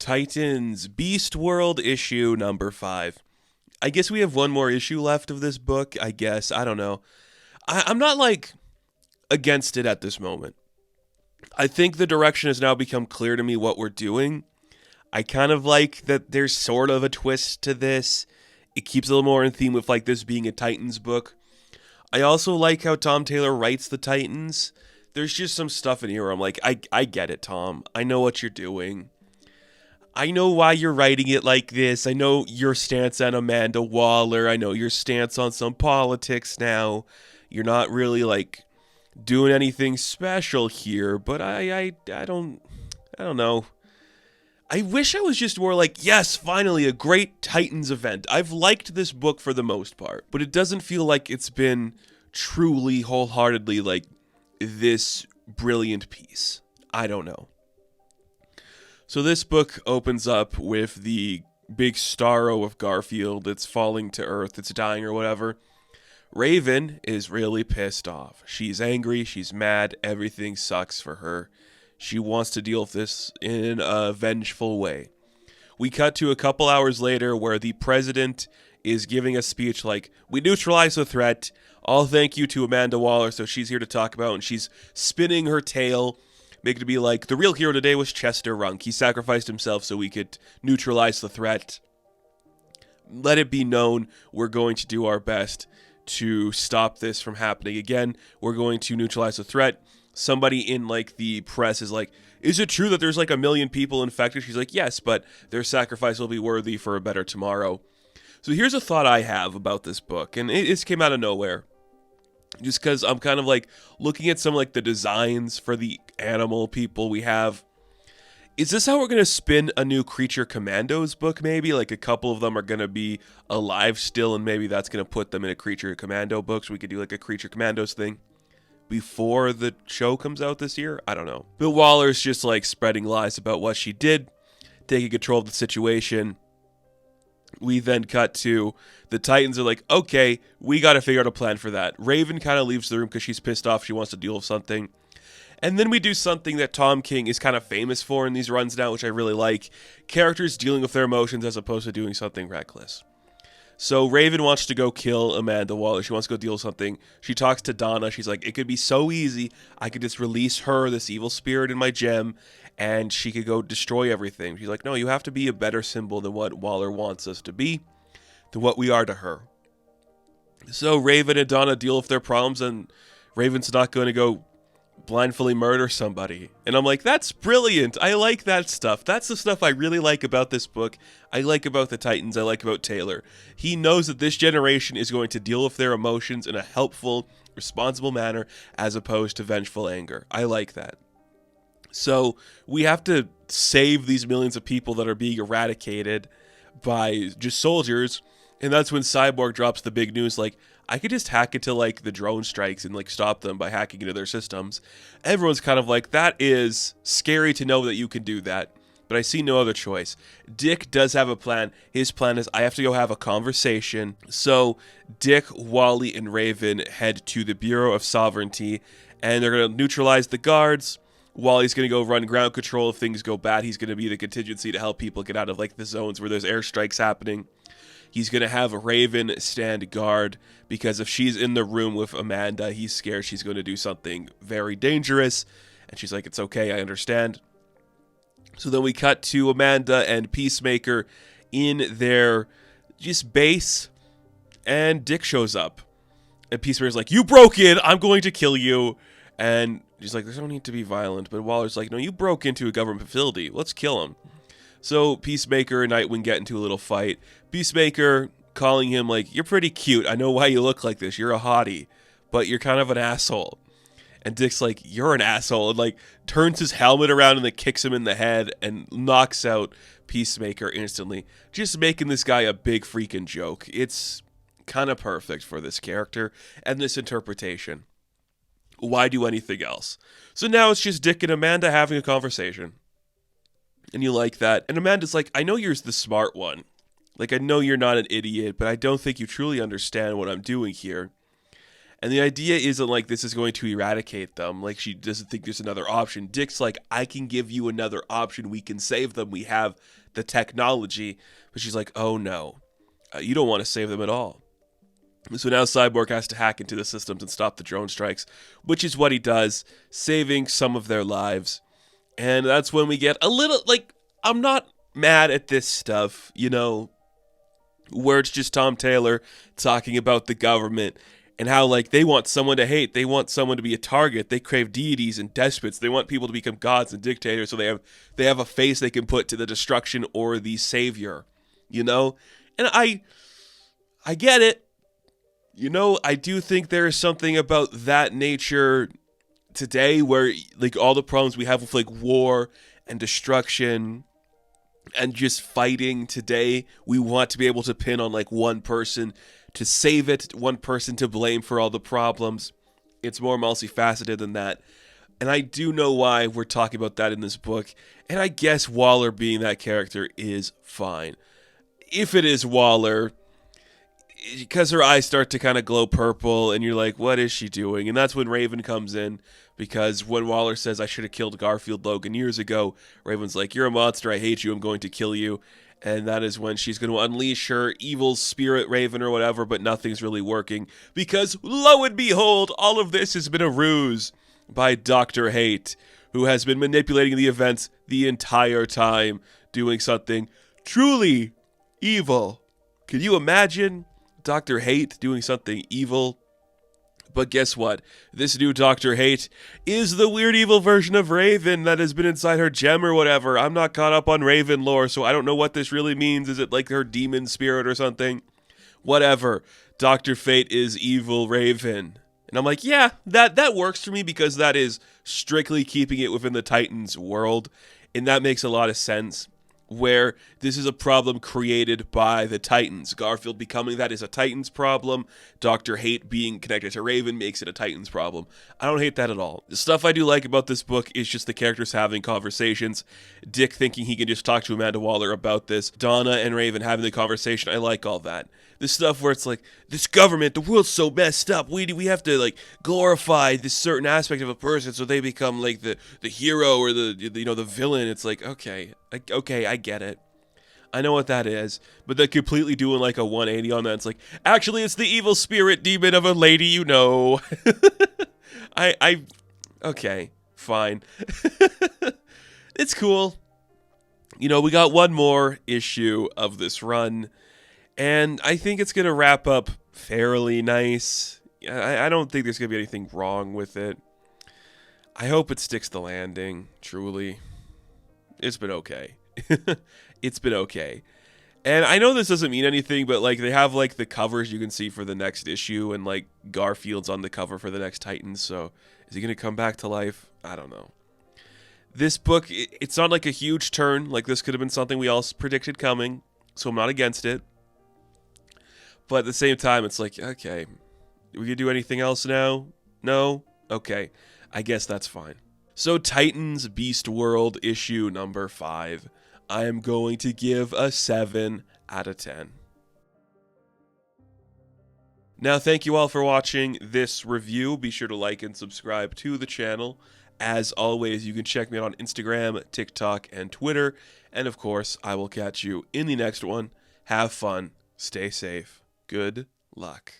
Titans Beast World issue number 5. I guess we have one more issue left of this book, I guess. I don't know. I'm not like against it at this moment. I think the direction has now become clear to me what we're doing. I kind of like that there's sort of a twist to this. It keeps a little more in theme with like this being a Titans book. I also like how Tom Taylor writes the Titans. There's just some stuff in here where I'm like, I get it, Tom. I know what you're doing. I know why you're writing it like this. I know your stance on Amanda Waller. I know your stance on some politics now. You're not really like doing anything special here, but I don't know. I wish I was just more like, yes, finally a great Titans event. I've liked this book for the most part, but it doesn't feel like it's been truly wholeheartedly like this brilliant piece. I don't know. So this book opens up with the big Starro of Garfield that's falling to Earth, it's dying or whatever. Raven is really pissed off. She's angry, she's mad, everything sucks for her. She wants to deal with this in a vengeful way. We cut to a couple hours later where the president is giving a speech like, we neutralize the threat, all thank you to Amanda Waller, so she's here to talk about, and she's spinning her tail, making it be like, the real hero today was Chester Runk. He sacrificed himself so we could neutralize the threat. Let it be known we're going to do our best to stop this from happening again. We're going to neutralize the threat. Somebody in like the press is like, is it true that there's like 1 million people infected? She's like, yes, but their sacrifice will be worthy for a better tomorrow. So here's a thought I have about this book, and it came out of nowhere. Just because I'm kind of like looking at some like the designs for the animal people we have. Is this how we're going to spin a new Creature Commandos book maybe? Like a couple of them are going to be alive still, and maybe that's going to put them in a Creature Commando book, so we could do like a Creature Commandos thing before the show comes out this year? I don't know. But Waller's just like spreading lies about what she did, taking control of the situation. We then cut to the Titans are like, okay, we got to figure out a plan for that. Raven kind of leaves the room because she's pissed off. She wants to deal with something. And then we do something that Tom King is kind of famous for in these runs now, which I really like. Characters dealing with their emotions as opposed to doing something reckless. So Raven wants to go kill Amanda Waller. She wants to go deal with something. She talks to Donna. She's like, it could be so easy. I could just release her, this evil spirit in my gem, and she could go destroy everything. She's like, no, you have to be a better symbol than what Waller wants us to be, than what we are to her. So Raven and Donna deal with their problems, and Raven's not going to go blindly murder somebody. And I'm like, that's brilliant. I like that stuff. That's the stuff I really like about this book. I like about the Titans. I like about Taylor. He knows that this generation is going to deal with their emotions in a helpful, responsible manner as opposed to vengeful anger. I like that. So we have to save these millions of people that are being eradicated by just soldiers. And that's when Cyborg drops the big news like, I could just hack into like the drone strikes and like stop them by hacking into their systems. Everyone's kind of like, that is scary to know that you can do that, but I see no other choice. Dick does have a plan. His plan is I have to go have a conversation. So Dick, Wally, and Raven head to the Bureau of Sovereignty, and they're going to neutralize the guards. Wally's going to go run ground control if things go bad. He's going to be the contingency to help people get out of like the zones where there's airstrikes happening. He's going to have Raven stand guard because if she's in the room with Amanda, he's scared she's going to do something very dangerous. And she's like, it's okay, I understand. So then we cut to Amanda and Peacemaker in their just base, and Dick shows up. And Peacemaker's like, you broke in, I'm going to kill you. And she's like, there's no need to be violent. But Waller's like, no, you broke into a government facility. Let's kill him. So Peacemaker and Nightwing get into a little fight. Peacemaker calling him like, you're pretty cute. I know why you look like this. You're a hottie, but you're kind of an asshole. And Dick's like, you're an asshole. And like turns his helmet around and then kicks him in the head and knocks out Peacemaker instantly. Just making this guy a big freaking joke. It's kind of perfect for this character and this interpretation. Why do anything else? So now it's just Dick and Amanda having a conversation. And you like that. And Amanda's like, I know you're the smart one. Like, I know you're not an idiot, but I don't think you truly understand what I'm doing here. And the idea isn't like this is going to eradicate them. Like, she doesn't think there's another option. Dick's like, I can give you another option. We can save them. We have the technology. But she's like, oh no, you don't want to save them at all. So now Cyborg has to hack into the systems and stop the drone strikes, which is what he does, saving some of their lives. And that's when we get a little, like, I'm not mad at this stuff, you know, where it's just Tom Taylor talking about the government and how, like, they want someone to hate. They want someone to be a target. They crave deities and despots. They want people to become gods and dictators, so they have a face they can put to the destruction or the savior, you know? And I get it. You know, I do think there is something about that nature today where, like, all the problems we have with, like, war and destruction and just fighting today, we want to be able to pin on, like, one person to save it, one person to blame for all the problems. It's more multifaceted than that. And I do know why we're talking about that in this book. And I guess Waller being that character is fine. If it is Waller, because her eyes start to kind of glow purple and you're like, what is she doing? And that's when Raven comes in, because when Waller says, I should have killed Garfield Logan years ago, Raven's like, you're a monster, I hate you, I'm going to kill you. And that is when she's going to unleash her evil spirit Raven or whatever, but nothing's really working, because lo and behold, all of this has been a ruse by Dr. Hate, who has been manipulating the events the entire time, doing something truly evil. Can you imagine Dr. Hate doing something evil? But guess what? This new Dr. Hate is the weird evil version of Raven that has been inside her gem or whatever. I'm not caught up on Raven lore, so I don't know what this really means. Is it like her demon spirit or something? Whatever. Dr. Fate is evil Raven. And I'm like, yeah, that works for me, because that is strictly keeping it within the Titans world. And that makes a lot of sense, where this is a problem created by the Titans. Garfield becoming that is a Titans problem. Dr. Hate being connected to Raven makes it a Titans problem. I don't hate that at all. The stuff I do like about this book is just the characters having conversations. Dick thinking he can just talk to Amanda Waller about this. Donna and Raven having the conversation. I like all that. The stuff where it's like, this government, the world's so messed up. We have to, like, glorify this certain aspect of a person so they become like the hero or the villain. It's like, okay, I get it. I know what that is, but they're completely doing like a 180 on that. It's like, actually, it's the evil spirit demon of a lady you know. Okay, fine. It's cool. You know, we got one more issue of this run, and I think it's going to wrap up fairly nice. I don't think there's going to be anything wrong with it. I hope it sticks the landing, truly. It's been okay. It's been okay. And I know this doesn't mean anything, but, like, they have, like, the covers you can see for the next issue, and, like, Garfield's on the cover for the next Titans, so is he going to come back to life? I don't know. This book, it's not, like, a huge turn. Like, this could have been something we all predicted coming, so I'm not against it. But at the same time, it's like, okay, we can do anything else now? No? Okay. I guess that's fine. So, Titans Beast World issue number 5. I am going to give a 7 out of 10. Now, thank you all for watching this review. Be sure to like and subscribe to the channel. As always, you can check me out on Instagram, TikTok, and Twitter. And of course, I will catch you in the next one. Have fun. Stay safe. Good luck.